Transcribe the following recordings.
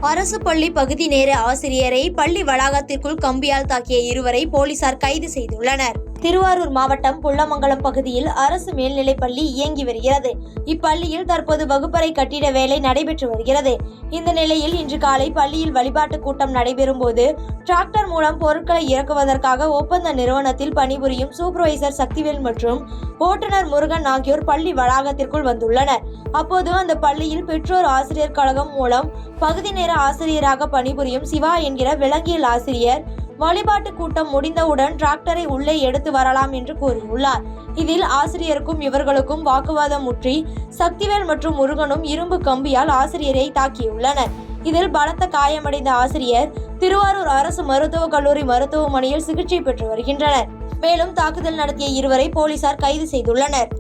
அரசு பள்ளி பகுதி நேர ஆசிரியரை பள்ளி வளாகத்திற்குள் கம்பியால் தாக்கிய இருவரை போலீசார் கைது செய்துள்ளனர். திருவாரூர் மாவட்டம் புள்ளமங்கலம் பகுதியில் அரசு மேல்நிலைப் பள்ளி இயங்கி வருகிறது. இப்பள்ளியில் தற்போது வகுப்பறை கட்டிட வேலை நடைபெற்று வருகிறது. இந்த நிலையில் இன்று காலை பள்ளியில் வழிபாட்டு கூட்டம் நடைபெறும் போது டிராக்டர் மூலம் பொருட்களை இறக்குவதற்காக ஒப்பந்த நிறுவனத்தில் பணிபுரியும் சூப்பர்வைசர் சக்திவேல் மற்றும் ஓட்டுநர் முருகன் ஆகியோர் பள்ளி வளாகத்திற்குள் வந்துள்ளனர். அப்போது அந்த பள்ளியில் பெற்றோர் ஆசிரியர் கழகம் மூலம் பகுதி நேர ஆசிரியராக பணிபுரியும் சிவா என்கிற விலங்கியல் ஆசிரியர் வழிபாட்டு கூட்டம் முடிந்தவுடன் டிராக்டரை உள்ளே எடுத்து வரலாம் என்று கூறியுள்ளார். இதில் ஆசிரியருக்கும் இவர்களுக்கும் வாக்குவாதம் முற்றி சக்திவேல் மற்றும் முருகனும் இரும்பு கம்பியால் ஆசிரியரை தாக்கியுள்ளனர். இதில் பலத்த காயமடைந்த ஆசிரியர் திருவாரூர் அரசு மருத்துவக் கல்லூரி மருத்துவமனையில் சிகிச்சை பெற்று வருகின்றனர். மேலும் தாக்குதல் நடத்திய இருவரை போலீசார் கைது செய்துள்ளனர்.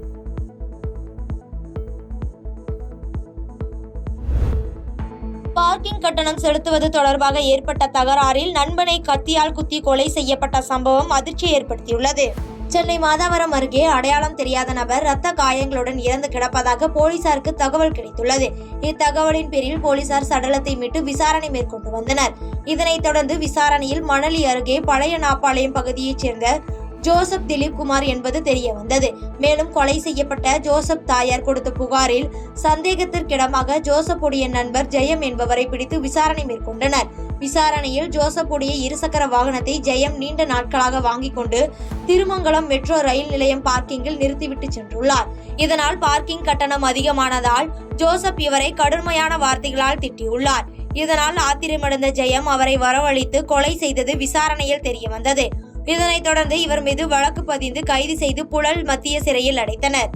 பார்க்கிங் கட்டணம் செலுத்துவது தொடர்பாக ஏற்பட்ட தகராறில் நண்பனை கத்தியால் குத்தி கொலை செய்யப்பட்ட சம்பவம் அதிர்ச்சி ஏற்படுத்தியுள்ளது. சென்னை மாதவரம் அருகே அடையாளம் தெரியாத நபர் இரத்த காயங்களுடன் இறந்து கிடப்பதாக போலீசாருக்கு தகவல் கிடைத்துள்ளது. இத்தகவலின் பேரில் போலீசார் சடலத்தை மீட்டு விசாரணை மேற்கொண்டு வந்தனர். இதனைத் தொடர்ந்து விசாரணையில் மணலி அருகே பழைய நாப்பாளையம் பகுதியைச் சேர்ந்த ஜோசப் திலீப் குமார் என்பது தெரிய வந்தது. மேலும் கொலை செய்யப்பட்ட ஜோசப் தாயார் கொடுத்த புகாரில் சந்தேகத்திற்கிடமாக ஜோசப் உடைய நண்பர் ஜெயம் என்பவரை பிடித்து விசாரணை மேற்கொண்டனர். விசாரணையில் ஜோசப் உடைய இருசக்கர வாகனத்தை ஜெயம் நீண்ட நாட்களாக வாங்கிக் கொண்டு திருமங்கலம் மெட்ரோ ரயில் நிலையம் பார்க்கிங்கில் நிறுத்திவிட்டு சென்றுள்ளார். இதனால் பார்க்கிங் கட்டணம் அதிகமானதால் ஜோசப் இவரை கடுமையான வார்த்தைகளால் திட்டியுள்ளார். இதனால் ஆத்திரமடைந்த ஜெயம் அவரை வரவழைத்து கொலை செய்தது விசாரணையில் தெரிய வந்தது. இதனைத் தொடர்ந்து இவர் மீது வழக்கு பதிந்து கைது செய்து புழல் மத்திய சிறையில் அடைத்தனர்.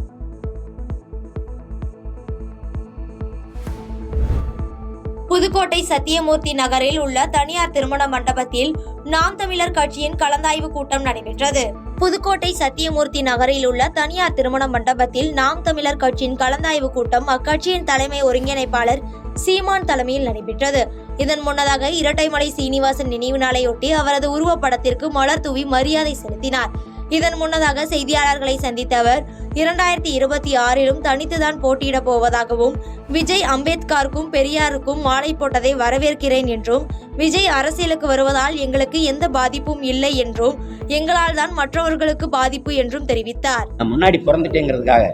புதுக்கோட்டை சத்தியமூர்த்தி நகரில் உள்ள தனியார் திருமண மண்டபத்தில் நாம் தமிழர் கட்சியின் கலந்தாய்வு கூட்டம் நடைபெற்றது. புதுக்கோட்டை சத்தியமூர்த்தி நகரில் உள்ள தனியார் திருமண மண்டபத்தில் நாம் தமிழர் கட்சியின் கலந்தாய்வு கூட்டம் அக்கட்சியின் தலைமை ஒருங்கிணைப்பாளர் சீமான் தலைமையில் நடைபெற்றது. இதன் முன்னதாக இரட்டைமலை சீனிவாசன் நினைவு நாளையொட்டி அவரது உருவப்படத்திற்கு மலர் தூவி மரியாதை செலுத்தினார். இதன் முன்னதாக செய்தியாளர்களை சந்தித்த அவர் 2026 தனித்துதான் போட்டியிட போவதாகவும் விஜய் அம்பேத்கருக்கும் பெரியாருக்கும் மாலை போட்டதை வரவேற்கிறேன் என்றும் விஜய் அரசியலுக்கு வருவதால் எங்களுக்கு எந்த பாதிப்பும் இல்லை என்றும் எங்களால் தான் மற்றவர்களுக்கு பாதிப்பு என்றும் தெரிவித்தார். முன்னாடி பிறந்துட்டேங்கிறதுக்காக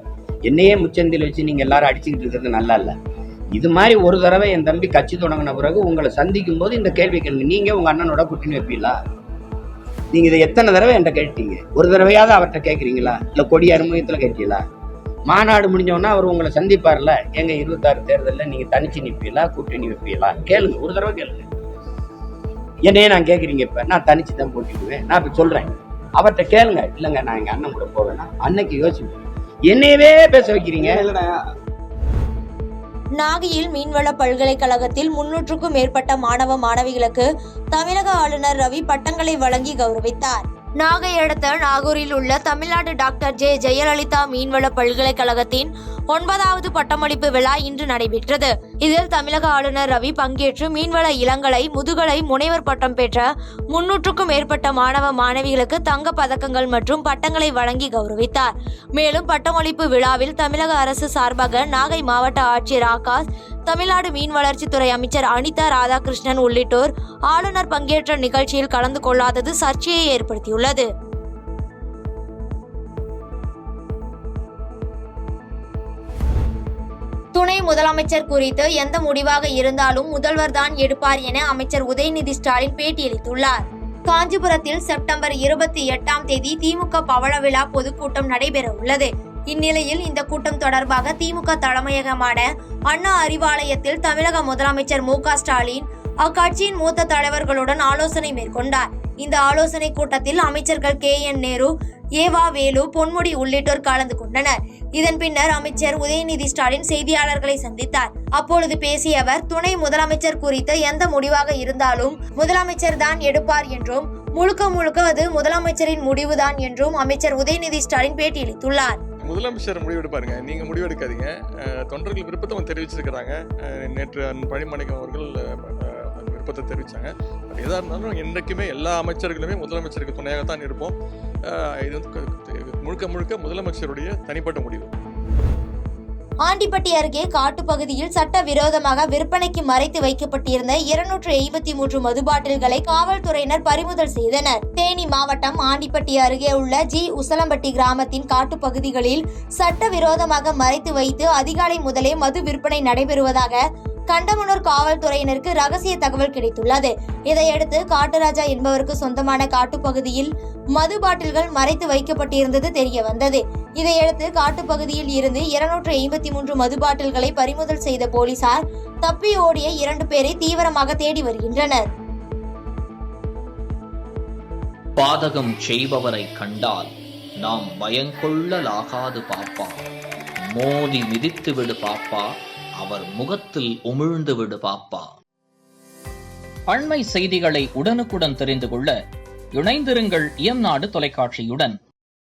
என்னையே முச்சந்தில் வச்சு நீங்க எல்லாரும் அடிச்சுக்கிட்டு இருக்கிறது நல்லா இல்ல. இது மாதிரி ஒரு தடவை என் தம்பி கட்சி தொடங்கின பிறகு உங்களை சந்திக்கும் போது இந்த கேள்வி கேளுங்க. நீங்க உங்க அண்ணனோட கூட்டணி வைப்பீங்களா? நீங்க இதை எத்தனை தடவை என்கிட்ட கேட்டீங்க? ஒரு தடவையாவது அவர்கிட்ட கேட்குறீங்களா? இல்லை கொடி அறிமுகத்துல கேட்டீங்களா? மாநாடு முடிஞ்சோன்னா அவர் உங்களை சந்திப்பார்ல, எங்க 26 தேர்தலில் நீங்க தனிச்சு நிற்பீங்களா கூட்டணி வைப்பீங்களா? கேளுங்க, ஒரு தடவை கேளுங்க. என்னையே நான் கேட்குறீங்க, இப்ப நான் தனிச்சு தான் போட்டிடுவேன். நான் இப்ப சொல்றேன், அவர்கிட்ட கேளுங்க. இல்லைங்க நான் எங்க அண்ணன் கூட போவேன்னா அன்னைக்கு யோசிப்பேன். என்னையவே பேச வைக்கிறீங்க. நாகையில் மீன்வள பல்கலைக்கழகத்தில் 300க்கும் மேற்பட்ட மாணவ மாணவிகளுக்கு தமிழக ஆளுநர் ரவி பட்டங்களை வழங்கி கௌரவித்தார். நாகை அடுத்த நாகூரில் உள்ள தமிழ்நாடு டாக்டர் ஜே ஜெயலலிதா மீன்வள பல்கலைக்கழகத்தின் 9வது பட்டமளிப்பு விழா இன்று நடைபெற்றது. இதில் தமிழக ஆளுநர் ரவி பங்கேற்று மீன்வள இளங்கலை முதுகலை முனைவர் பட்டம் பெற்ற 300க்கும் மேற்பட்ட மாணவ மாணவிகளுக்கு தங்க பதக்கங்கள் மற்றும் பட்டங்களை வழங்கி கௌரவித்தார். மேலும் பட்டமளிப்பு விழாவில் தமிழக அரசு சார்பாக நாகை மாவட்ட ஆட்சியர் ஆகாஷ், தமிழ்நாடு மீன் வளர்ச்சித்துறை அமைச்சர் அனிதா ராதாகிருஷ்ணன் உள்ளிட்டோர் ஆளுநர் பங்கேற்ற நிகழ்ச்சியில் கலந்து கொள்ளாதது சர்ச்சையை ஏற்படுத்தியுள்ளது. துணை முதலமைச்சர் குறித்து எந்த முடிவாக இருந்தாலும் முதல்வர் தான் எடுப்பார் என அமைச்சர் உதயநிதி ஸ்டாலின் பேட்டியளித்துள்ளார். காஞ்சிபுரத்தில் செப்டம்பர் 28ஆம் தேதி திமுக பவள விழா பொதுக்கூட்டம் நடைபெற உள்ளது. இந்நிலையில் இந்த கூட்டம் தொடர்பாக திமுக தலைமையகமான அண்ணா அறிவாலயத்தில் தமிழக முதலமைச்சர் மு.க. ஸ்டாலின் அக்கட்சியின் மூத்த தலைவர்களுடன் ஆலோசனை மேற்கொண்டார். இந்த ஆலோசனை கூட்டத்தில் அமைச்சர்கள் கே.என். நேரு, ஏவா வேலு, பொன்முடி உள்ளிட்டோர் கலந்து கொண்டனர். இதன் பின்னர் அமைச்சர் உதயநிதி ஸ்டாலின் செய்தியாளர்களை சந்தித்தார். அப்பொழுது பேசிய அவர், துணை முதலமைச்சர் குறித்து எந்த முடிவாக இருந்தாலும் முதலமைச்சர் தான் எடுப்பார் என்றும் முழுக்க அது முதலமைச்சரின் முடிவுதான் என்றும் அமைச்சர் உதயநிதி ஸ்டாலின் பேட்டியளித்துள்ளார். முதலமைச்சர் முடிவெடுப்பாருங்க, நீங்க முடிவெடுக்காதீங்க. தொண்டர்கள் விருப்பத்தை தெரிவிச்சிருக்கிறாங்க. நேற்று பணிமணிக்கம் அவர்கள் விருப்பத்தை தெரிவித்தாங்க. எதாக இருந்தாலும் என்றைக்குமே எல்லா அமைச்சர்களுமே முதலமைச்சருக்கு துணையாகத்தான் இருப்போம். இது வந்து முழுக்க முதலமைச்சருடைய தனிப்பட்ட முடிவு. 2024 சட்டமன்ற தேர்தலில் அதிமுக வெற்றி பெறும் என முதலமைச்சர் மு.க. ஸ்டாலின் தெரிவித்துள்ளார். 2024 சட்டமன்ற தேர்தலில் அதிமுக வெற்றி பெறும் என முதலமைச்சர் மு.க. ஸ்டாலின் தெரிவித்துள்ளார். 2024 சட்டமன்ற தேர்தலில் அதிமுக வெற்றி பெறும் என முதலமைச்சர் மு.க. ஸ்டாலின் தெரிவித்துள்ளார். ஆண்டிப்பட்டி அருகே காட்டுப்பகுதியில் சட்டவிரோதமாக விற்பனைக்கு மறைத்து வைக்கப்பட்டிருந்த 253 மது பாட்டில்களை காவல்துறையினர் பறிமுதல் செய்தனர். தேனி மாவட்டம் ஆண்டிப்பட்டி அருகே உள்ள உசலம்பட்டி கிராமத்தின் காட்டுப்பகுதிகளில் சட்டவிரோதமாக மறைத்து வைத்து அதிகாலை முதலே மது விற்பனை நடைபெறுவதாக கண்டமனூர் காவல்துறையினருக்கு ரகசிய தகவல் கிடைத்துள்ளது. இதையடுத்து காட்டுராஜா என்பவருக்கு சொந்தமான காட்டுப்பகுதியில் மது பாட்டில்கள் மறைத்து வைக்கப்பட்டிருந்தது தெரிய வந்தது. இதையடுத்து காட்டுப்பகுதியில் இருந்து 253 மது பாட்டில்களை பறிமுதல் செய்த போலீசார் தப்பி ஓடிய 2 பேரை தீவிரமாக தேடி வருகின்றனர். பாதகம் செய்பவரை கண்டால் நாம் பயங்கொள்ளலாகாது பாப்பா, மோதி மிதித்து விடு பாப்பா, அவர் முகத்தில் உமிழ்ந்து விடு பாப்பா. அண்மை செய்திகளை உடனுக்குடன் தெரிந்து கொள்ள இணைந்திருங்கள் இயம்நாடு தொலைக்காட்சியுடன்.